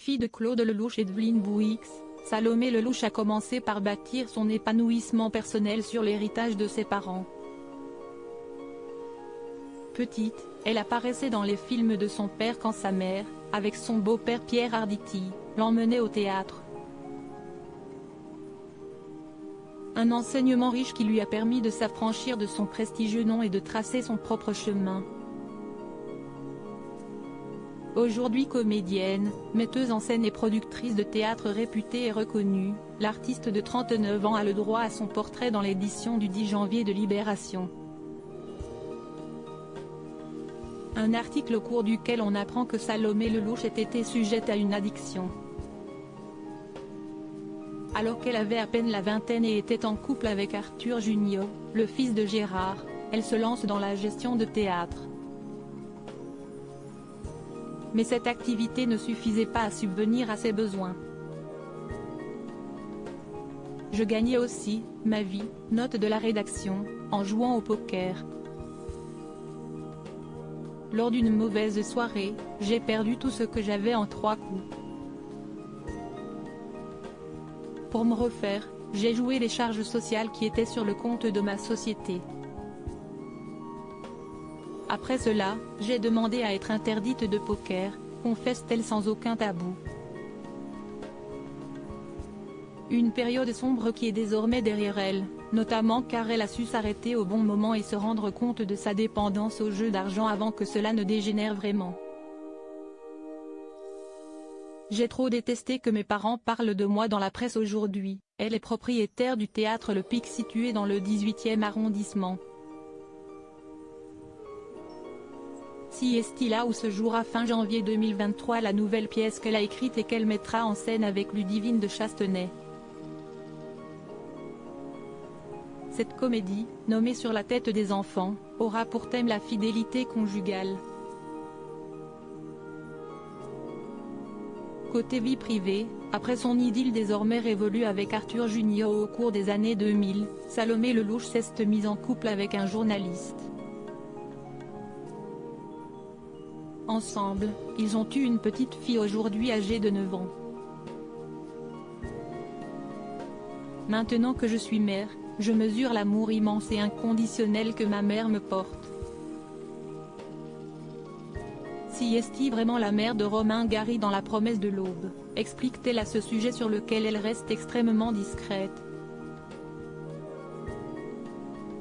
Fille de Claude Lelouch et Evelyne Bouix, Salomé Lelouch a commencé par bâtir son épanouissement personnel sur l'héritage de ses parents. Petite, elle apparaissait dans les films de son père quand sa mère, avec son beau-père Pierre Arditi, l'emmenait au théâtre. Un enseignement riche qui lui a permis de s'affranchir de son prestigieux nom et de tracer son propre chemin. Aujourd'hui comédienne, metteuse en scène et productrice de théâtre réputée et reconnue, l'artiste de 39 ans a le droit à son portrait dans l'édition du 10 janvier de Libération. Un article au cours duquel on apprend que Salomé Lelouch ait été sujette à une addiction. Alors qu'elle avait à peine la vingtaine et était en couple avec Arthur Junior, le fils de Gérard, elle se lance dans la gestion de théâtre. Mais cette activité ne suffisait pas à subvenir à ses besoins. Je gagnais aussi ma vie, note de la rédaction, en jouant au poker. Lors d'une mauvaise soirée, j'ai perdu tout ce que j'avais en 3 coups. Pour me refaire, j'ai joué les charges sociales qui étaient sur le compte de ma société. Après cela, j'ai demandé à être interdite de poker, confesse-t-elle sans aucun tabou. Une période sombre qui est désormais derrière elle, notamment car elle a su s'arrêter au bon moment et se rendre compte de sa dépendance au jeu d'argent avant que cela ne dégénère vraiment. J'ai trop détesté que mes parents parlent de moi dans la presse aujourd'hui. Elle est propriétaire du théâtre Le Pic situé dans le 18e arrondissement. Si est-il là où se jouera fin janvier 2023 la nouvelle pièce qu'elle a écrite et qu'elle mettra en scène avec Ludivine de Chastenay. Cette comédie, nommée Sur la tête des enfants, aura pour thème la fidélité conjugale. Côté vie privée, après son idylle désormais révolue avec Arthur Junior au cours des années 2000, Salomé Lelouch s'est mise en couple avec un journaliste. Ensemble, ils ont eu une petite fille aujourd'hui âgée de 9 ans. Maintenant que je suis mère, je mesure l'amour immense et inconditionnel que ma mère me porte. Si est-il vraiment la mère de Romain Gary dans La promesse de l'aube, explique-t-elle à ce sujet sur lequel elle reste extrêmement discrète.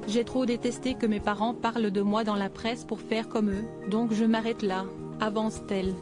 J'ai trop détesté que mes parents parlent de moi dans la presse pour faire comme eux, donc je m'arrête là, avance-t-elle.